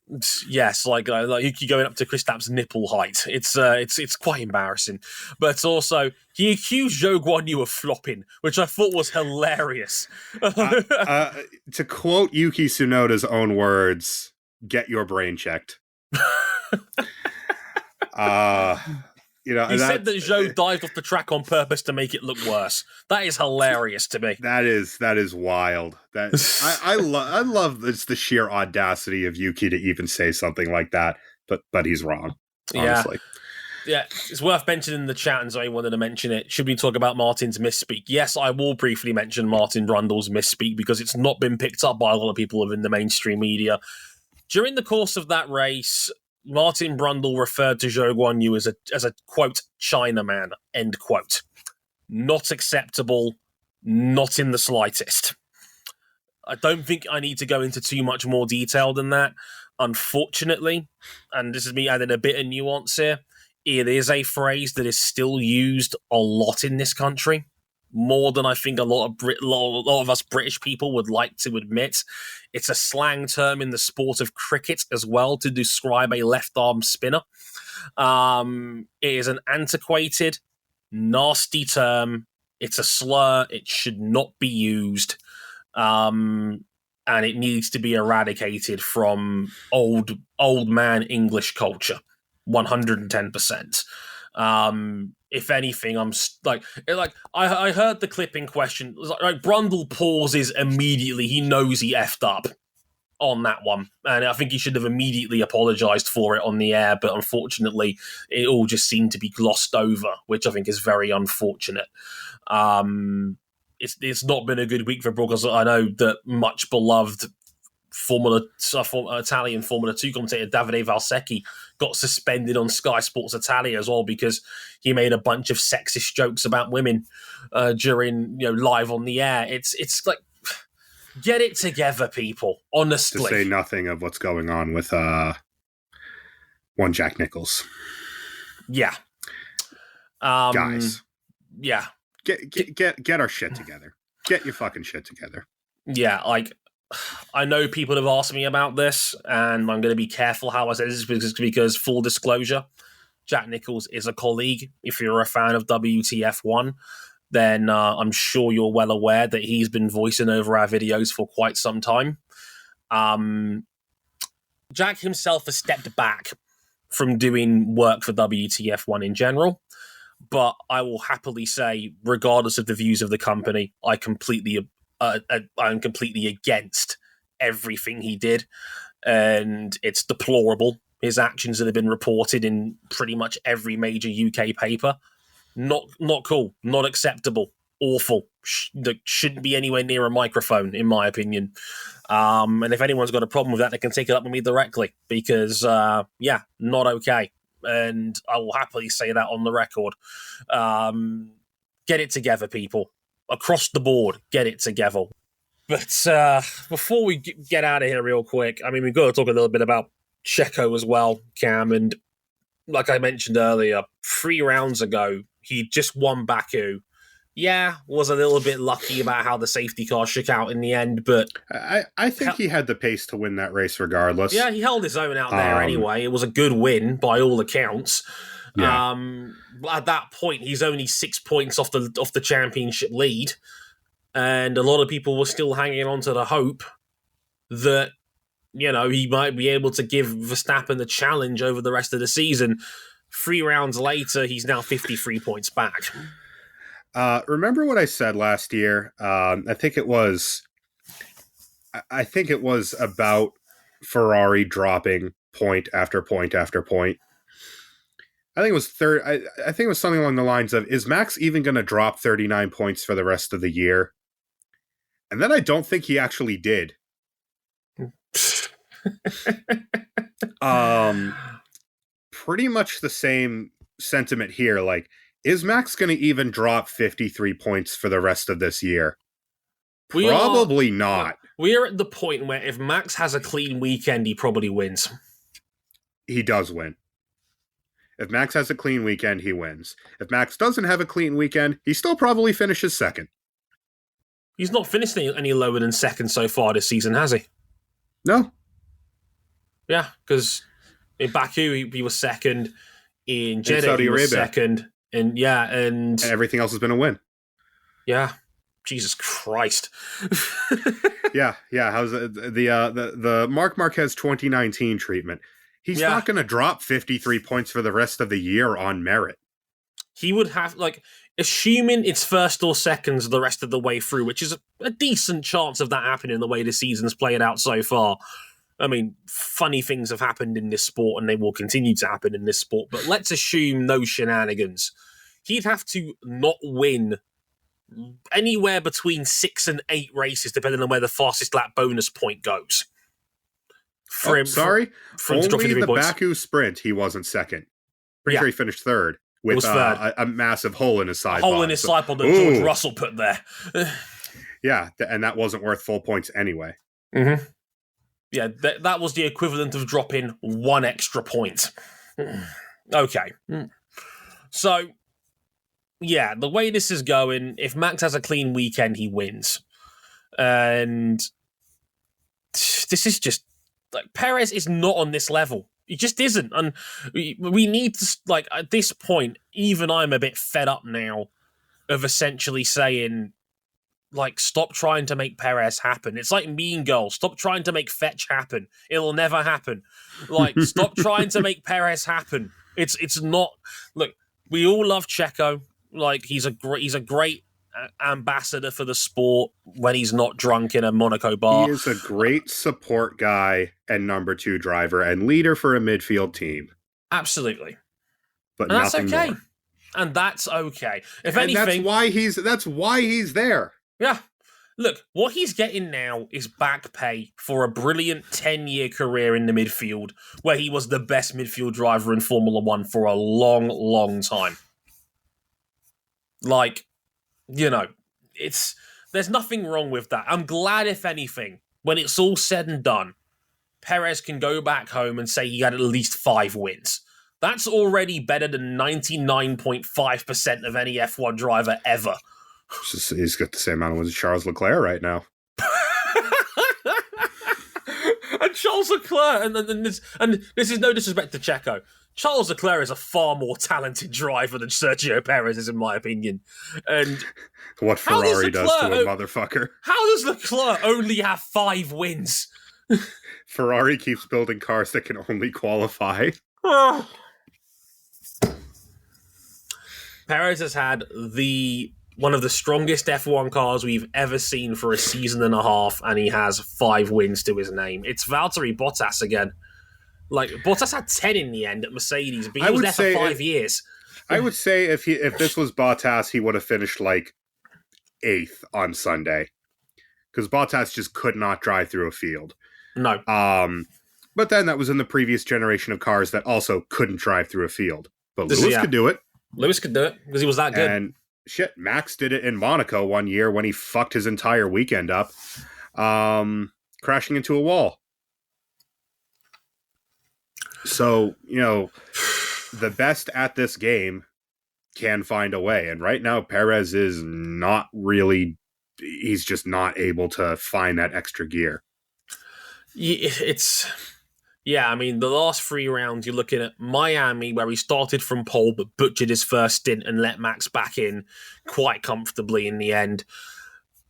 Yes, like Yuki going up to Kristaps' nipple height. It's quite embarrassing. But also, he accused Zhou Guanyu of flopping, which I thought was hilarious. To quote Yuki Tsunoda's own words, "Get your brain checked." He said that Zhou dived off the track on purpose to make it look worse. That is hilarious to me. That is wild. I love the sheer audacity of Yuki to even say something like that. But he's wrong. Honestly. Yeah, it's worth mentioning in the chat, and Zoe wanted to mention it. Should we talk about Martin's misspeak? Yes, I will briefly mention Martin Brundle's misspeak because it's not been picked up by a lot of people within the mainstream media. During the course of that race, Martin Brundle referred to Zhou Guanyu as a quote, Chinaman, end quote. Not acceptable, not in the slightest. I don't think I need to go into too much more detail than that. Unfortunately, and this is me adding a bit of nuance here, it is a phrase that is still used a lot in this country. More than I think a lot of us British people would like to admit. It's a slang term in the sport of cricket as well to describe a left-arm spinner. It is an antiquated, nasty term. It's a slur. It should not be used. And it needs to be eradicated from old man English culture. 110%. If anything, I'm I heard the clip in question. Like Brundle pauses immediately. He knows he effed up on that one, and I think he should have immediately apologized for it on the air. But unfortunately, it all just seemed to be glossed over, which I think is very unfortunate. It's not been a good week for Brundle. I know that much beloved Italian Formula 2 commentator Davide Valsecchi got suspended on Sky Sports Italia as well because he made a bunch of sexist jokes about women during live on the air. It's like Get it together, people. To Honestly. say nothing of what's going on with one Jack Nicholls. Yeah. Guys. Yeah. Get our shit together. Get your fucking shit together. Yeah, like, I know people have asked me about this, and I'm going to be careful how I say this because full disclosure, Jack Nicholls is a colleague. If you're a fan of WTF1, then I'm sure you're well aware that he's been voicing over our videos for quite some time. Jack himself has stepped back from doing work for WTF1 in general, but I will happily say, regardless of the views of the company, I'm completely against everything he did, and it's deplorable. His actions that have been reported in pretty much every major UK paper. Not cool, not acceptable, awful. Shouldn't be anywhere near a microphone, in my opinion. And if anyone's got a problem with that, they can take it up with me directly, because, not okay. And I will happily say that on the record. Get it together, people. Across the board, get it together. But before we get out of here real quick, I mean, we've got to talk a little bit about Checo as well, Cam. And like I mentioned earlier, 3 rounds ago, he just won Baku. Yeah, was a little bit lucky about how the safety car shook out in the end, but I think he had the pace to win that race regardless. Yeah, he held his own out there anyway. It was a good win by all accounts. Yeah. At that point, he's only 6 points off the championship lead, and a lot of people were still hanging on to the hope that, you know, he might be able to give Verstappen the challenge over the rest of the season. 3 rounds later, he's now 53 points back. Remember what I said last year? I think it was about Ferrari dropping point after point after point. I think it was third. I think it was something along the lines of, is Max even going to drop 39 points for the rest of the year? And then I don't think he actually did. Pretty much the same sentiment here. Like, is Max going to even drop 53 points for the rest of this year? Probably not. We're at the point where if Max has a clean weekend, he probably wins. He does win. If Max has a clean weekend, he wins. If Max doesn't have a clean weekend, he still probably finishes second. He's not finished any lower than second so far this season, has he? No. Yeah, because in Baku, he was second. In Jeddah, he was second. And everything else has been a win. Yeah. Jesus Christ. Yeah. How's the Marc Marquez 2019 treatment? He's not going to drop 53 points for the rest of the year on merit. He would have, like, assuming it's first or seconds the rest of the way through, which is a decent chance of that happening the way the season's played out so far. I mean, funny things have happened in this sport, and they will continue to happen in this sport, but let's assume no shenanigans. He'd have to not win anywhere between 6 and 8 races, depending on where the fastest lap bonus point goes. Only the points. Baku sprint, he wasn't second. Pretty sure he finished third with a massive hole in his side. Hole in his side pod that George Russell put there. Yeah, and that wasn't worth full points anyway. Mm-hmm. Yeah, that was the equivalent of dropping 1 extra point. Okay. So, yeah, the way this is going, if Max has a clean weekend, he wins. And this is just, like, Perez is not on this level. He just isn't. And we need to, like, at this point, even I'm a bit fed up now of essentially saying, like, stop trying to make Perez happen. It's like Mean Girls. Stop trying to make Fetch happen. It'll never happen. Like, stop trying to make Perez happen. It's not. Look, we all love Checo. Like, he's a great ambassador for the sport when he's not drunk in a Monaco bar. He is a great support guy and number 2 driver and leader for a midfield team. Absolutely. But and that's okay. More. And that's okay. If and anything, that's why he's there. Yeah. Look, what he's getting now is back pay for a brilliant 10-year career in the midfield, where he was the best midfield driver in Formula 1 for a long, long time. Like, you know, There's nothing wrong with that. I'm glad, if anything, when it's all said and done, Perez can go back home and say he had at least 5 wins. That's already better than 99.5% of any F1 driver ever. He's got the same amount of wins as Charles Leclerc right now. And Charles Leclerc, and this is no disrespect to Checo, Charles Leclerc is a far more talented driver than Sergio Perez is, in my opinion. And what Ferrari does to a motherfucker. How does Leclerc only have 5 wins? Ferrari keeps building cars that can only qualify. Perez has had one of the strongest F1 cars we've ever seen for a season and a half, and he has 5 wins to his name. It's Valtteri Bottas again. Like, Bottas had 10 in the end at Mercedes, but he was there for 5 years. I would say if this was Bottas, he would have finished like 8th on Sunday, because Bottas just could not drive through a field. No. But then that was in the previous generation of cars that also couldn't drive through a field. But Lewis could do it. Lewis could do it because he was that good. And shit, Max did it in Monaco one year when he fucked his entire weekend up, crashing into a wall. So, the best at this game can find a way. And right now, Perez is not really, he's just not able to find that extra gear. I mean, the last 3 rounds, you're looking at Miami, where he started from pole but butchered his first stint and let Max back in quite comfortably in the end.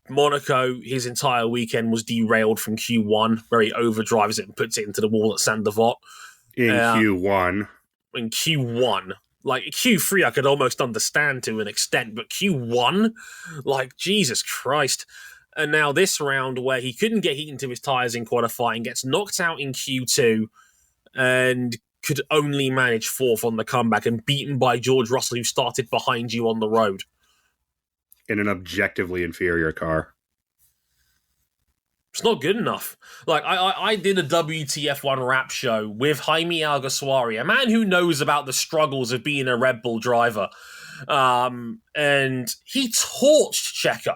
Monaco, his entire weekend was derailed from Q1, where he overdrives it and puts it into the wall at Saint-Devote. In Q1. In Q1. Like, Q3 I could almost understand to an extent, but Q1? Like, Jesus Christ. And now this round, where he couldn't get heat into his tyres in qualifying, gets knocked out in Q2, and could only manage 4th on the comeback, and beaten by George Russell, who started behind you on the road. In an objectively inferior car. It's not good enough. Like, I did a WTF1 rap show with Jaime Alguersuari, a man who knows about the struggles of being a Red Bull driver. And he torched Checo.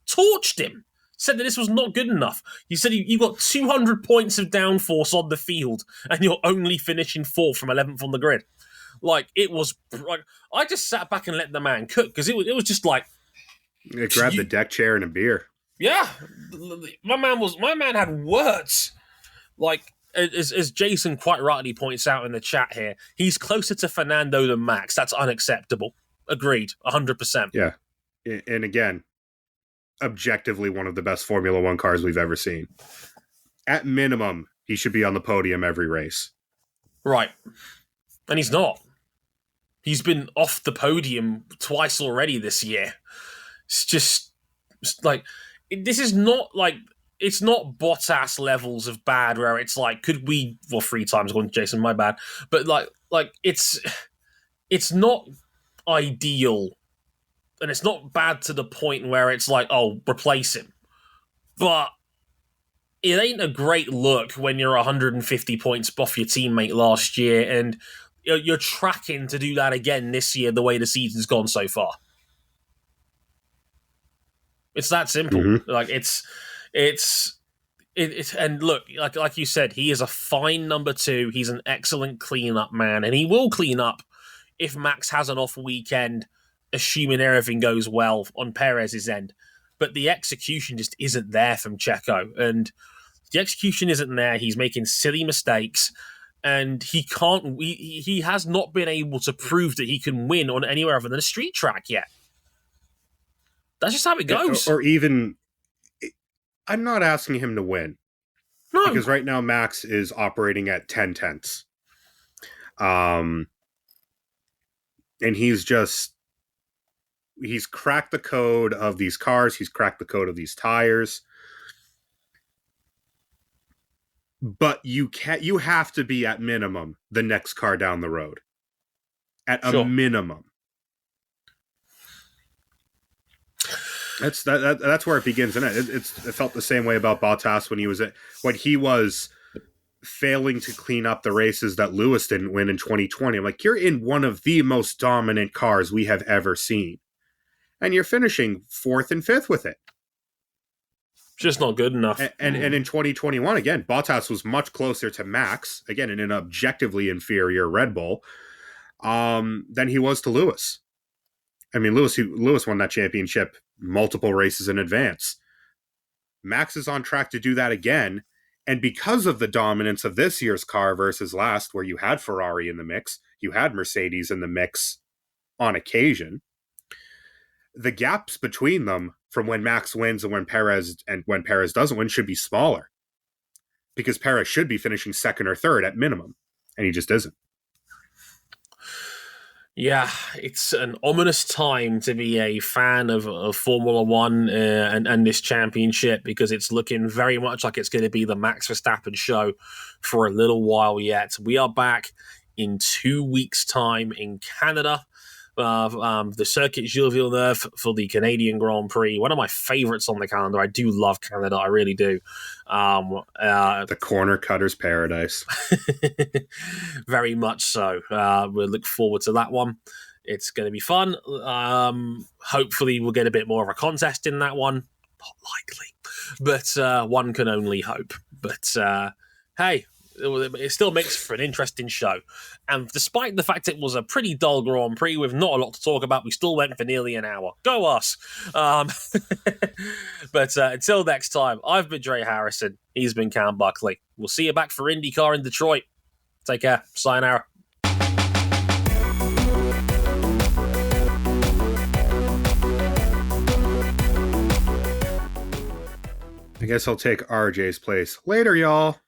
Torched him. Said that this was not good enough. He said you got 200 points of downforce on the field, and you're only finishing 4th from 11th on the grid. Like, it was... like, I just sat back and let the man cook, because it was just like... Grab the deck chair and a beer. Yeah, my man had words. Like, as Jason quite rightly points out in the chat here, he's closer to Fernando than Max. That's unacceptable. Agreed, 100%. Yeah, and again, objectively one of the best Formula One cars we've ever seen. At minimum, he should be on the podium every race. Right, and he's not. He's been off the podium twice already this year. It's just like... This is not like, it's not Bottas levels of bad where it's like, could we, well, 3 times going to Jason, my bad, but like it's not ideal, and it's not bad to the point where it's like, oh, replace him, but it ain't a great look when you're 150 points off your teammate last year, and you're tracking to do that again this year the way the season's gone so far. It's that simple. Mm-hmm. Like, it's and look, like you said, he is a fine number 2. He's an excellent cleanup man, and he will clean up if Max has an off weekend, assuming everything goes well on Perez's end. But the execution just isn't there from Checo, and the execution isn't there. He's making silly mistakes, and he can't. He has not been able to prove that he can win on anywhere other than a street track yet. That's just how it goes. Or even, I'm not asking him to win. No. Because right now Max is operating at 10 tenths. And he's cracked the code of these cars. He's cracked the code of these tires. But you have to be at minimum the next car down the road. At a minimum. That's where it begins, and it felt the same way about Bottas when he was failing to clean up the races that Lewis didn't win in 2020. I'm like, you're in one of the most dominant cars we have ever seen, and you're finishing 4th and 5th with it. Just not good enough. And in 2021, again, Bottas was much closer to Max, again, in an objectively inferior Red Bull, than he was to Lewis. I mean, Lewis won that championship multiple races in advance. Max is on track to do that again. And because of the dominance of this year's car versus last, where you had Ferrari in the mix, you had Mercedes in the mix on occasion, the gaps between them from when Max wins and when Perez doesn't win should be smaller, because Perez should be finishing second or third at minimum, and he just isn't. Yeah, it's an ominous time to be a fan of Formula One and this championship, because it's looking very much like it's going to be the Max Verstappen show for a little while yet. We are back in 2 weeks' time in Canada. The Circuit Gilles Villeneuve for the Canadian Grand Prix. One of my favorites on the calendar. I do love Canada. I really do. The corner cutter's paradise. Very much so. We'll look forward to that one. It's going to be fun. Hopefully we'll get a bit more of a contest in that one. Not likely, but one can only hope. But hey, it still makes for an interesting show. And despite the fact it was a pretty dull Grand Prix with not a lot to talk about, we still went for nearly an hour. Go us! But until next time, I've been Dre Harrison. He's been Cam Buckley. We'll see you back for IndyCar in Detroit. Take care. Sayonara. I guess I'll take RJ's place. Later, y'all.